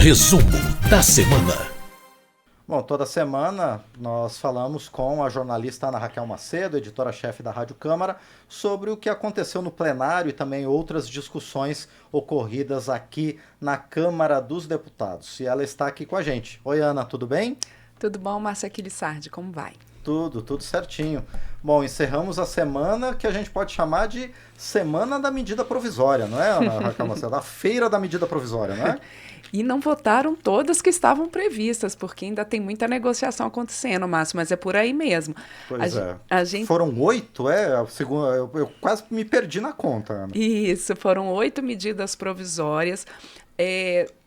Resumo da semana. Bom, toda semana nós falamos com a jornalista Ana Raquel Macedo, editora-chefe da Rádio Câmara, sobre o que aconteceu no plenário e também outras discussões ocorridas aqui na Câmara dos Deputados. E ela está aqui com a gente. Oi, Ana, tudo bem? Tudo bom, Márcia Aquilissardi, como vai? Tudo certinho. Bom, encerramos a semana que a gente pode chamar de Semana da Medida Provisória, não é, Ana Raquel Macedo? A Feira da Medida Provisória, não é? E não votaram todas que estavam previstas, porque ainda tem muita negociação acontecendo, Márcio, mas é por aí mesmo. Pois Foram 8, eu quase me perdi na conta, Ana. Isso, foram 8 medidas provisórias.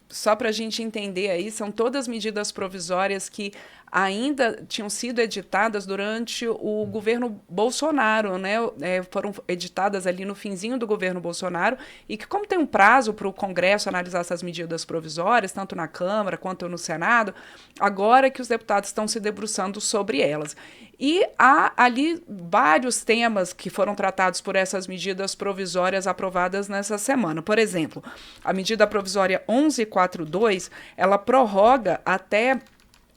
Só para a gente entender aí, são todas medidas provisórias que ainda tinham sido editadas durante o governo Bolsonaro, né? Foram editadas ali no finzinho do governo Bolsonaro e que, como tem um prazo para o Congresso analisar essas medidas provisórias, tanto na Câmara quanto no Senado, agora é que os deputados estão se debruçando sobre elas. E há ali vários temas que foram tratados por essas medidas provisórias aprovadas nessa semana. Por exemplo, a medida provisória 1142, ela prorroga até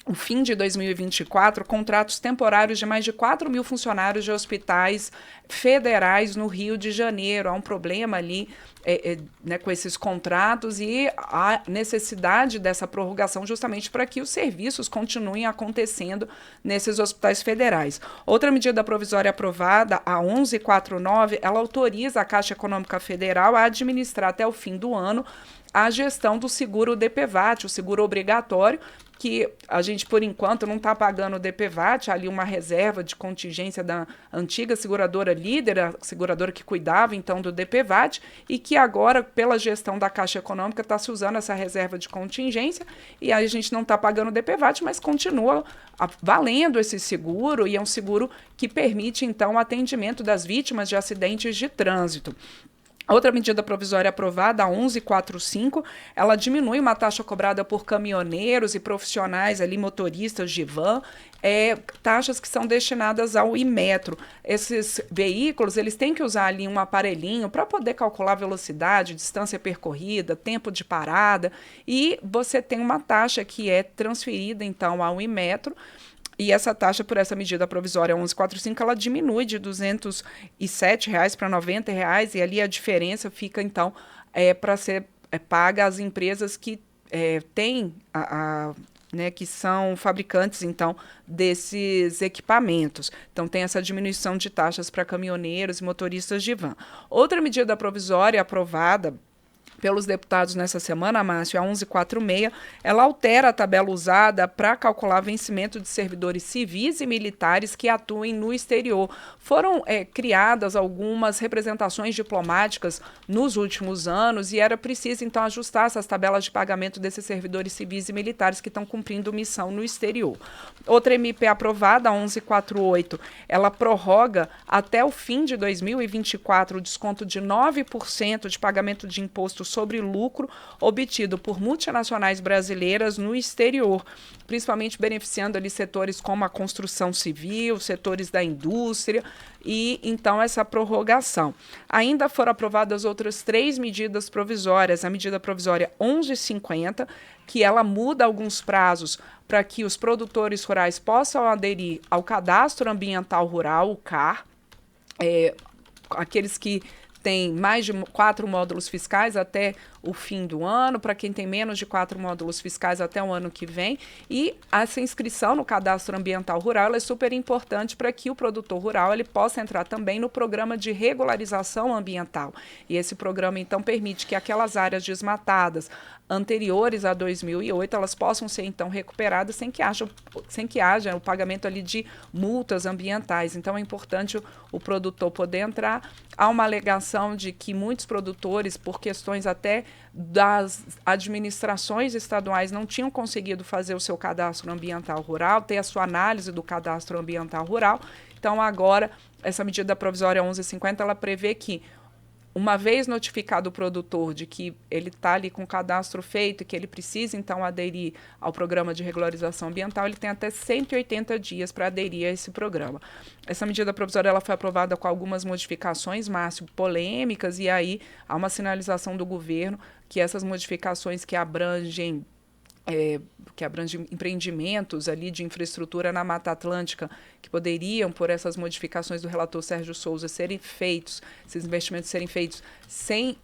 o fim de 2024, contratos temporários de mais de 4 mil funcionários de hospitais federais no Rio de Janeiro. Há um problema ali né, com esses contratos e a necessidade dessa prorrogação justamente para que os serviços continuem acontecendo nesses hospitais federais. Outra medida provisória aprovada, a 1149, ela autoriza a Caixa Econômica Federal a administrar até o fim do ano a gestão do seguro DPVAT, o seguro obrigatório, que a gente, por enquanto, não está pagando o DPVAT, ali uma reserva de contingência da antiga seguradora líder, a seguradora que cuidava, então, do DPVAT, e que agora, pela gestão da Caixa Econômica, está se usando essa reserva de contingência, e aí a gente não está pagando o DPVAT, mas continua valendo esse seguro, e é um seguro que permite, então, o atendimento das vítimas de acidentes de trânsito. Outra medida provisória aprovada, a 1145, ela diminui uma taxa cobrada por caminhoneiros e profissionais, ali, motoristas de van, taxas que são destinadas ao Imetro. Esses veículos, eles têm que usar ali um aparelhinho para poder calcular velocidade, distância percorrida, tempo de parada, e você tem uma taxa que é transferida, então, ao Imetro. E essa taxa, por essa medida provisória 1145, ela diminui de R$ 207 para R$ 90, e ali a diferença fica, então, para ser paga às empresas que têm, né, que são fabricantes, então, desses equipamentos. Então, tem essa diminuição de taxas para caminhoneiros e motoristas de van. Outra medida provisória aprovada pelos deputados nessa semana, Márcio, a 1146, ela altera a tabela usada para calcular vencimento de servidores civis e militares que atuem no exterior. Foram criadas algumas representações diplomáticas nos últimos anos e era preciso, então, ajustar essas tabelas de pagamento desses servidores civis e militares que estão cumprindo missão no exterior. Outra MP aprovada, a 1148, ela prorroga até o fim de 2024 o desconto de 9% de pagamento de imposto sobre lucro obtido por multinacionais brasileiras no exterior, principalmente beneficiando ali setores como a construção civil, setores da indústria, e então essa prorrogação. Ainda foram aprovadas outras 3 medidas provisórias. A medida provisória 1150, que ela muda alguns prazos para que os produtores rurais possam aderir ao Cadastro Ambiental Rural, o CAR, aqueles que tem mais de 4 módulos fiscais até o fim do ano, para quem tem menos de 4 módulos fiscais até o ano que vem. E essa inscrição no Cadastro Ambiental Rural ela é super importante para que o produtor rural ele possa entrar também no programa de regularização ambiental. E esse programa, então, permite que aquelas áreas desmatadas anteriores a 2008, elas possam ser, então, recuperadas sem que haja o pagamento ali de multas ambientais. Então, é importante o produtor poder entrar. Há uma alegação de que muitos produtores, por questões até das administrações estaduais, não tinham conseguido fazer o seu cadastro ambiental rural, ter a sua análise do cadastro ambiental rural. Então, agora, essa medida provisória 1150, ela prevê que, uma vez notificado o produtor de que ele está ali com o cadastro feito e que ele precisa, então, aderir ao programa de regularização ambiental, ele tem até 180 dias para aderir a esse programa. Essa medida provisória ela foi aprovada com algumas modificações, Márcio, polêmicas, e aí há uma sinalização do governo que essas modificações que abrangem que abrange empreendimentos ali de infraestrutura na Mata Atlântica, que poderiam, por essas modificações do relator Sérgio Souza, serem feitos, esses investimentos serem feitos sem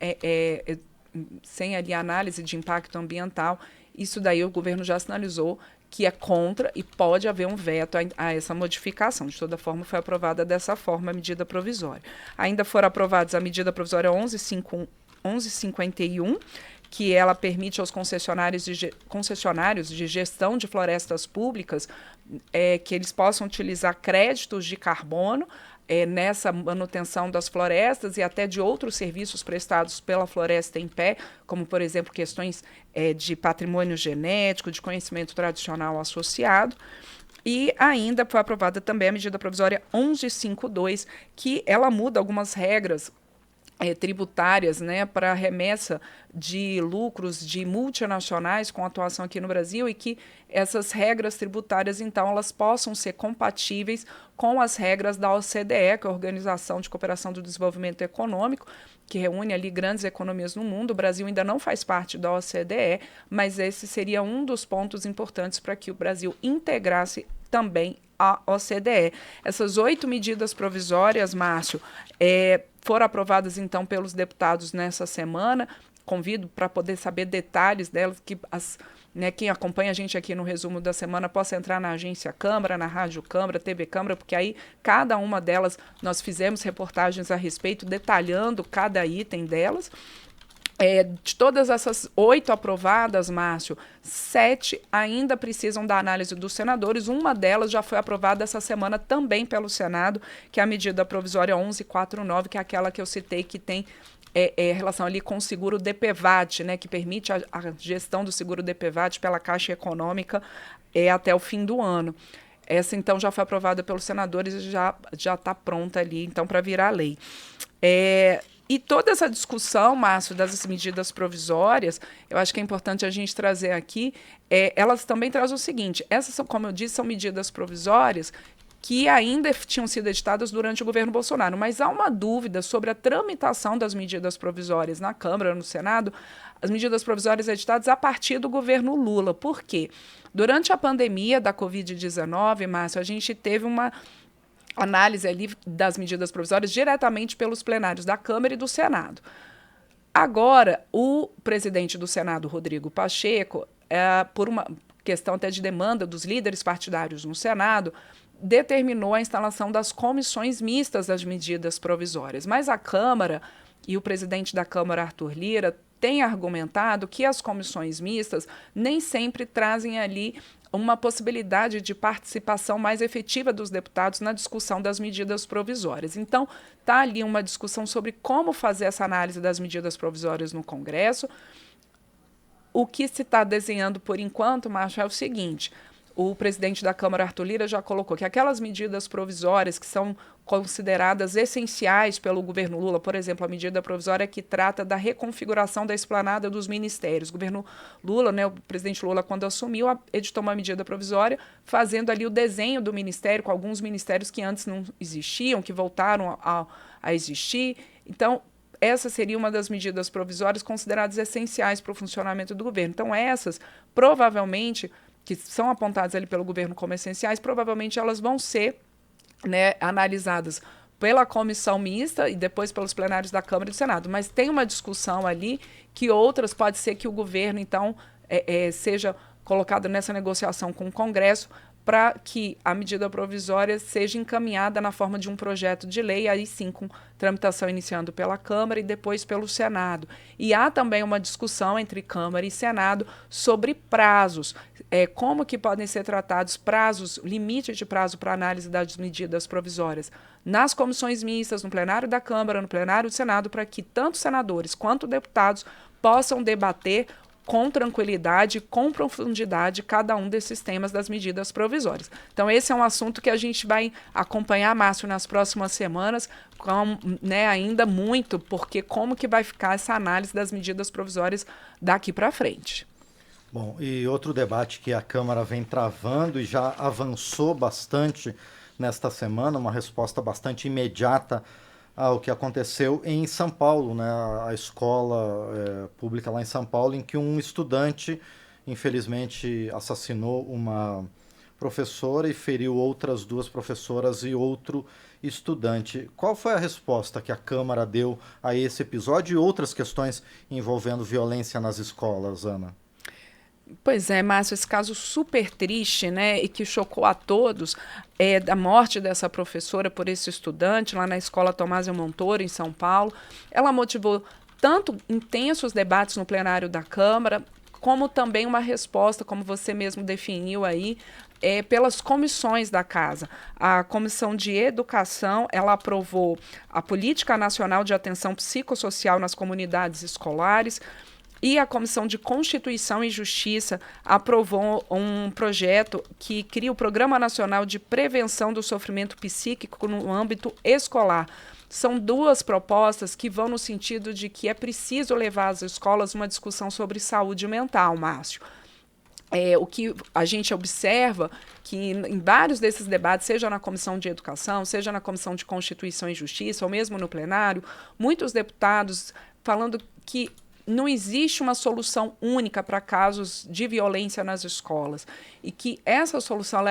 ali análise de impacto ambiental. Isso daí o governo já sinalizou que é contra e pode haver um veto a essa modificação. De toda forma, foi aprovada dessa forma a medida provisória. Ainda foram aprovados a medida provisória 1151, que ela permite aos concessionários de gestão de florestas públicas que eles possam utilizar créditos de carbono nessa manutenção das florestas e até de outros serviços prestados pela Floresta em Pé, como, por exemplo, questões de patrimônio genético, de conhecimento tradicional associado. E ainda foi aprovada também a medida provisória 1152, que ela muda algumas regras tributárias, né, para remessa de lucros de multinacionais com atuação aqui no Brasil e que essas regras tributárias, então, elas possam ser compatíveis com as regras da OCDE, que é a Organização de Cooperação do Desenvolvimento Econômico, que reúne ali grandes economias no mundo. O Brasil ainda não faz parte da OCDE, mas esse seria um dos pontos importantes para que o Brasil integrasse também a OCDE. Essas 8 medidas provisórias, Márcio, foram aprovadas, então, pelos deputados nessa semana. Convido para poder saber detalhes delas, que quem acompanha a gente aqui no resumo da semana possa entrar na Agência Câmara, na Rádio Câmara, TV Câmara, porque aí cada uma delas nós fizemos reportagens a respeito, detalhando cada item delas. De todas essas 8 aprovadas, Márcio, 7 ainda precisam da análise dos senadores. Uma delas já foi aprovada essa semana também pelo Senado, que é a medida provisória 1149, que é aquela que eu citei, que tem relação ali com o seguro DPVAT, né, que permite a gestão do seguro DPVAT pela Caixa Econômica até o fim do ano. Essa, então, já foi aprovada pelos senadores e já está pronta ali, então, para virar lei. E toda essa discussão, Márcio, das medidas provisórias, eu acho que é importante a gente trazer aqui, elas também trazem o seguinte: essas, como eu disse, são medidas provisórias que ainda tinham sido editadas durante o governo Bolsonaro, mas há uma dúvida sobre a tramitação das medidas provisórias na Câmara, no Senado, as medidas provisórias editadas a partir do governo Lula. Por quê? Durante a pandemia da Covid-19, Márcio, a gente teve uma análise ali das medidas provisórias diretamente pelos plenários da Câmara e do Senado. Agora, o presidente do Senado, Rodrigo Pacheco, por uma questão até de demanda dos líderes partidários no Senado, determinou a instalação das comissões mistas das medidas provisórias. Mas a Câmara e o presidente da Câmara, Arthur Lira, têm argumentado que as comissões mistas nem sempre trazem ali uma possibilidade de participação mais efetiva dos deputados na discussão das medidas provisórias. Então, está ali uma discussão sobre como fazer essa análise das medidas provisórias no Congresso. O que se está desenhando por enquanto, Márcio, é o seguinte: o presidente da Câmara, Arthur Lira, já colocou que aquelas medidas provisórias que são consideradas essenciais pelo governo Lula, por exemplo, a medida provisória que trata da reconfiguração da esplanada dos ministérios. O governo Lula, né, o presidente Lula, quando assumiu, editou uma medida provisória fazendo ali o desenho do ministério, com alguns ministérios que antes não existiam, que voltaram a existir. Então, essa seria uma das medidas provisórias consideradas essenciais para o funcionamento do governo. Então, essas, provavelmente, que são apontadas ali pelo governo como essenciais, provavelmente elas vão ser, né, analisadas pela comissão mista e depois pelos plenários da Câmara e do Senado. Mas tem uma discussão ali que outras pode ser que o governo, então, seja colocado nessa negociação com o Congresso para que a medida provisória seja encaminhada na forma de um projeto de lei, aí sim com tramitação iniciando pela Câmara e depois pelo Senado. E há também uma discussão entre Câmara e Senado sobre prazos, como que podem ser tratados prazos, limite de prazo para análise das medidas provisórias nas comissões mistas, no plenário da Câmara, no plenário do Senado, para que tanto senadores quanto deputados possam debater com tranquilidade, com profundidade, cada um desses temas das medidas provisórias. Então, esse é um assunto que a gente vai acompanhar, Márcio, nas próximas semanas, ainda muito, porque como que vai ficar essa análise das medidas provisórias daqui para frente. Bom, e outro debate que a Câmara vem travando e já avançou bastante nesta semana, uma resposta bastante imediata ao que aconteceu em São Paulo, né, a escola pública lá em São Paulo, em que um estudante infelizmente assassinou uma professora e feriu outras 2 professoras e outro estudante. Qual foi a resposta que a Câmara deu a esse episódio e outras questões envolvendo violência nas escolas, Ana? Pois é, Márcio, esse caso super triste, né, e que chocou a todos, da morte dessa professora por esse estudante lá na Escola Tomásia Montoro, em São Paulo. Ela motivou tanto intensos debates no plenário da Câmara, como também uma resposta, como você mesmo definiu aí, pelas comissões da Casa. A Comissão de Educação, ela aprovou a Política Nacional de Atenção Psicossocial nas Comunidades Escolares, e a Comissão de Constituição e Justiça aprovou um projeto que cria o Programa Nacional de Prevenção do Sofrimento Psíquico no âmbito escolar. São 2 propostas que vão no sentido de que é preciso levar às escolas uma discussão sobre saúde mental, Márcio. O que a gente observa que em vários desses debates, seja na Comissão de Educação, seja na Comissão de Constituição e Justiça, ou mesmo no plenário, muitos deputados falando que não existe uma solução única para casos de violência nas escolas e que essa solução,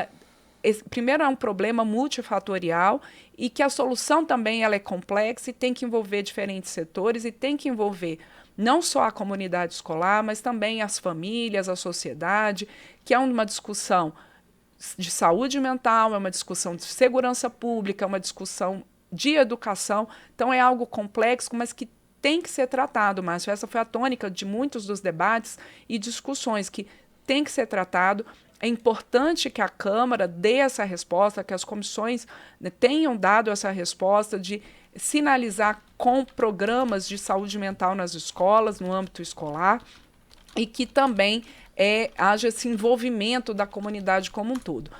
primeiro, é um problema multifatorial e que a solução também ela é complexa e tem que envolver diferentes setores e tem que envolver não só a comunidade escolar, mas também as famílias, a sociedade, que é uma discussão de saúde mental, é uma discussão de segurança pública, é uma discussão de educação. Então, é algo complexo, mas que tem que ser tratado, Márcio. Essa foi a tônica de muitos dos debates e discussões, que tem que ser tratado. É importante que a Câmara dê essa resposta, que as comissões, né, tenham dado essa resposta de sinalizar com programas de saúde mental nas escolas, no âmbito escolar, e que também haja esse envolvimento da comunidade como um todo.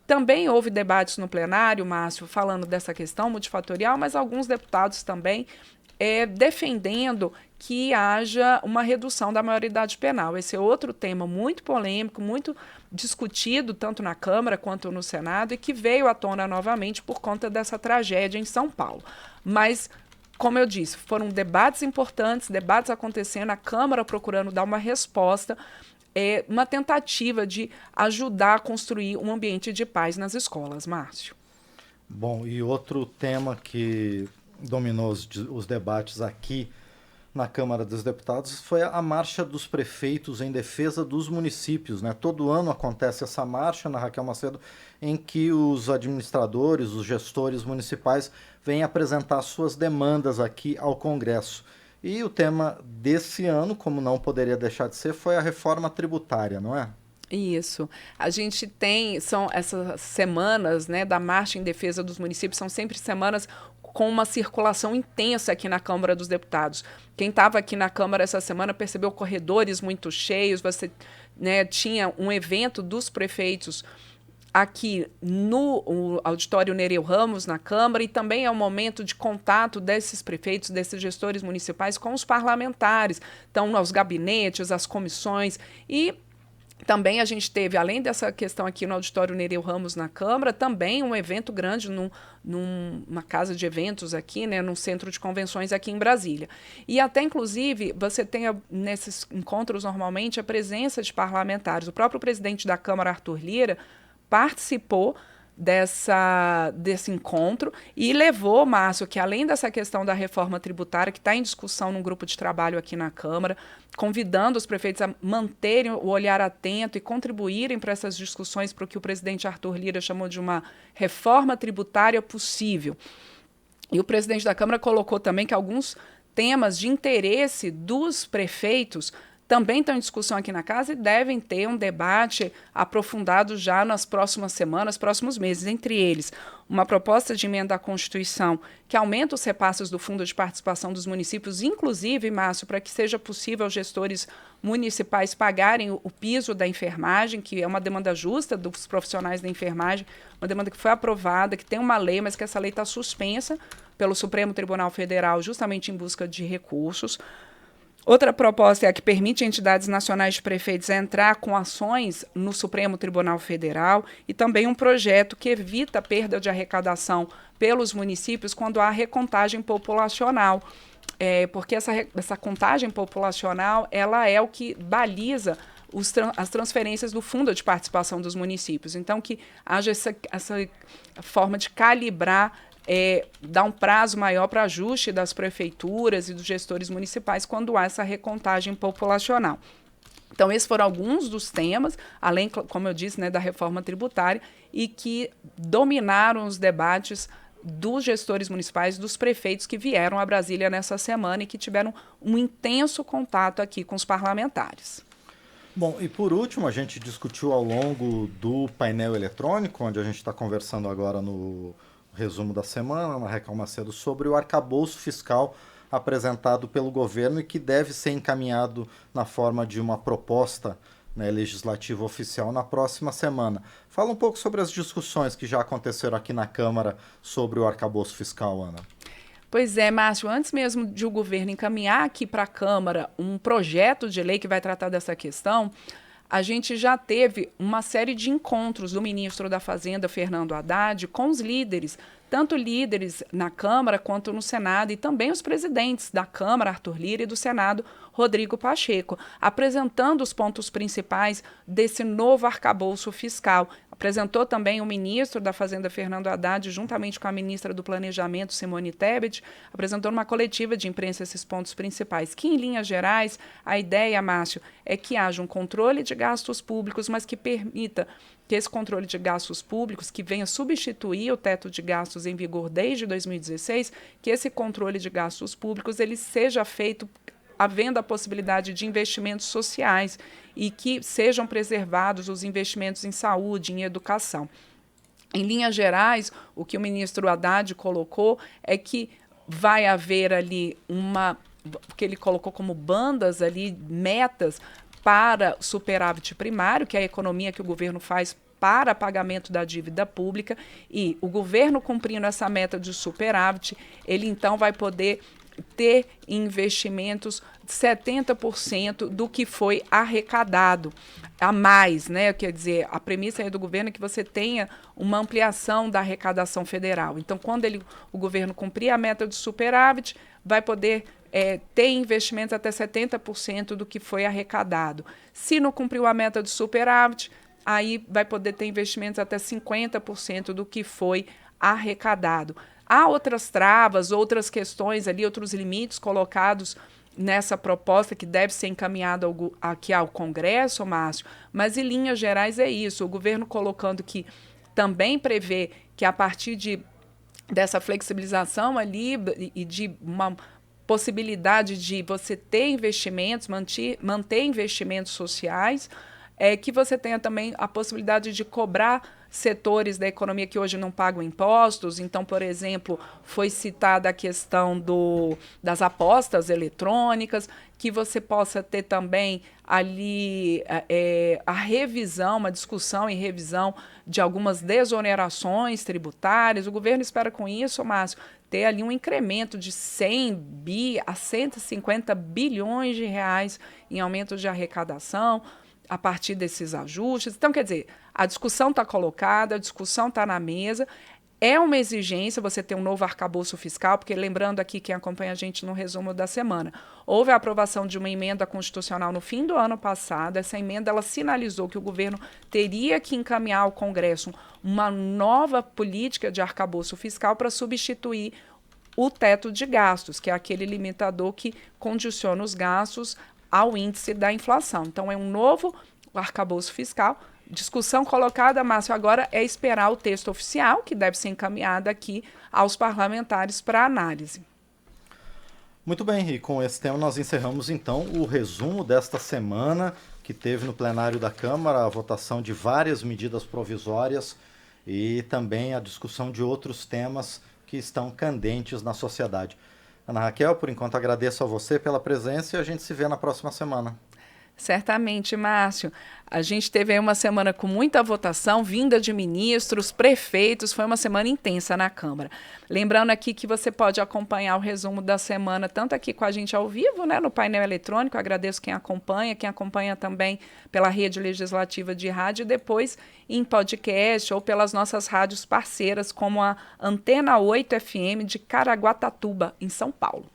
Também houve debates no plenário, Márcio, falando dessa questão multifatorial, mas alguns deputados também defendendo que haja uma redução da maioridade penal. Esse é outro tema muito polêmico, muito discutido, tanto na Câmara quanto no Senado, e que veio à tona novamente por conta dessa tragédia em São Paulo. Mas, como eu disse, foram debates importantes, debates acontecendo, a Câmara procurando dar uma resposta, uma tentativa de ajudar a construir um ambiente de paz nas escolas, Márcio. Bom, e outro tema que dominou os debates aqui na Câmara dos Deputados foi a Marcha dos Prefeitos em Defesa dos Municípios, né? Todo ano acontece essa marcha, na Raquel Macedo, em que os administradores, os gestores municipais vêm apresentar suas demandas aqui ao Congresso. E o tema desse ano, como não poderia deixar de ser, foi a reforma tributária, não é? Isso. A gente tem, são essas semanas, né, da Marcha em Defesa dos Municípios, são sempre semanas com uma circulação intensa aqui na Câmara dos Deputados. Quem estava aqui na Câmara essa semana percebeu corredores muito cheios, você, né, tinha um evento dos prefeitos aqui no auditório Nereu Ramos, na Câmara, e também é um momento de contato desses prefeitos, desses gestores municipais com os parlamentares, então aos gabinetes, às comissões, e também a gente teve, além dessa questão aqui no auditório Nereu Ramos na Câmara, também um evento grande numa casa de eventos aqui, né, num centro de convenções aqui em Brasília. E até, inclusive, você tem nesses encontros normalmente a presença de parlamentares. O próprio presidente da Câmara, Arthur Lira, participou desse encontro e levou, Márcio, que além dessa questão da reforma tributária, que está em discussão num grupo de trabalho aqui na Câmara, convidando os prefeitos a manterem o olhar atento e contribuírem para essas discussões, para o que o presidente Arthur Lira chamou de uma reforma tributária possível. E o presidente da Câmara colocou também que alguns temas de interesse dos prefeitos também estão em discussão aqui na casa e devem ter um debate aprofundado já nas próximas semanas, próximos meses. Entre eles, uma proposta de emenda à Constituição que aumenta os repasses do Fundo de Participação dos Municípios, inclusive, Márcio, para que seja possível aos gestores municipais pagarem o piso da enfermagem, que é uma demanda justa dos profissionais da enfermagem, uma demanda que foi aprovada, que tem uma lei, mas que essa lei está suspensa pelo Supremo Tribunal Federal, justamente em busca de recursos. Outra proposta é a que permite entidades nacionais de prefeitos entrar com ações no Supremo Tribunal Federal e também um projeto que evita a perda de arrecadação pelos municípios quando há recontagem populacional, porque essa contagem populacional ela é o que baliza as transferências do Fundo de Participação dos Municípios. Então, que haja essa forma de calibrar, dar um prazo maior para ajuste das prefeituras e dos gestores municipais quando há essa recontagem populacional. Então, esses foram alguns dos temas, além, como eu disse, né, da reforma tributária, e que dominaram os debates dos gestores municipais, dos prefeitos que vieram a Brasília nessa semana e que tiveram um intenso contato aqui com os parlamentares. Bom, e por último, a gente discutiu ao longo do painel eletrônico, onde a gente está conversando agora no resumo da semana, na Raquel Macedo, sobre o arcabouço fiscal apresentado pelo governo e que deve ser encaminhado na forma de uma proposta, né, legislativa oficial na próxima semana. Fala um pouco sobre as discussões que já aconteceram aqui na Câmara sobre o arcabouço fiscal, Ana. Pois é, Márcio, antes mesmo de o governo encaminhar aqui para a Câmara um projeto de lei que vai tratar dessa questão, a gente já teve uma série de encontros do ministro da Fazenda, Fernando Haddad, com os líderes, tanto líderes na Câmara quanto no Senado, e também os presidentes da Câmara, Arthur Lira, e do Senado, Rodrigo Pacheco, apresentando os pontos principais desse novo arcabouço fiscal. Apresentou também o ministro da Fazenda, Fernando Haddad, juntamente com a ministra do Planejamento, Simone Tebet, apresentou numa coletiva de imprensa esses pontos principais, que, em linhas gerais, a ideia, Márcio, é que haja um controle de gastos públicos, mas que permita que esse controle de gastos públicos, que venha substituir o teto de gastos em vigor desde 2016, que esse controle de gastos públicos ele seja feito havendo a possibilidade de investimentos sociais e que sejam preservados os investimentos em saúde, em educação. Em linhas gerais, o que o ministro Haddad colocou é que vai haver ali que ele colocou como bandas ali, metas para superávit primário, que é a economia que o governo faz para pagamento da dívida pública, e o governo cumprindo essa meta de superávit, ele então vai poder ter investimentos de 70% do que foi arrecadado a mais, né? Quer dizer, a premissa aí do governo é que você tenha uma ampliação da arrecadação federal. Então, quando o governo cumprir a meta de superávit, vai poder ter investimentos até 70% do que foi arrecadado. Se não cumpriu a meta de superávit, aí vai poder ter investimentos até 50% do que foi arrecadado. Há outras travas, outras questões ali, outros limites colocados nessa proposta que deve ser encaminhada aqui ao Congresso, Márcio, mas em linhas gerais é isso. O governo colocando que também prevê que a partir dessa flexibilização ali e de uma possibilidade de você ter investimentos, manter investimentos sociais, que você tenha também a possibilidade de cobrar setores da economia que hoje não pagam impostos. Então, por exemplo, foi citada a questão das apostas eletrônicas, que você possa ter também ali a revisão, uma discussão e revisão de algumas desonerações tributárias. O governo espera com isso, Márcio, ter ali um incremento de 100 bi a 150 bilhões de reais em aumento de arrecadação a partir desses ajustes. Então, quer dizer, a discussão está colocada, a discussão está na mesa. É uma exigência você ter um novo arcabouço fiscal, porque, lembrando aqui, quem acompanha a gente no resumo da semana, houve a aprovação de uma emenda constitucional no fim do ano passado. Essa emenda ela sinalizou que o governo teria que encaminhar ao Congresso uma nova política de arcabouço fiscal para substituir o teto de gastos, que é aquele limitador que condiciona os gastos ao índice da inflação. Então, é um novo arcabouço fiscal. Discussão colocada, Márcio, agora é esperar o texto oficial, que deve ser encaminhado aqui aos parlamentares para análise. Muito bem, e com esse tema nós encerramos, então, o resumo desta semana, que teve no plenário da Câmara a votação de várias medidas provisórias e também a discussão de outros temas que estão candentes na sociedade. Ana Raquel, por enquanto agradeço a você pela presença e a gente se vê na próxima semana. Certamente, Márcio. A gente teve aí uma semana com muita votação, vinda de ministros, prefeitos, foi uma semana intensa na Câmara. Lembrando aqui que você pode acompanhar o resumo da semana, tanto aqui com a gente ao vivo, né, no painel eletrônico. Agradeço quem acompanha também pela rede legislativa de rádio, e depois em podcast ou pelas nossas rádios parceiras, como a Antena 8 FM de Caraguatatuba, em São Paulo.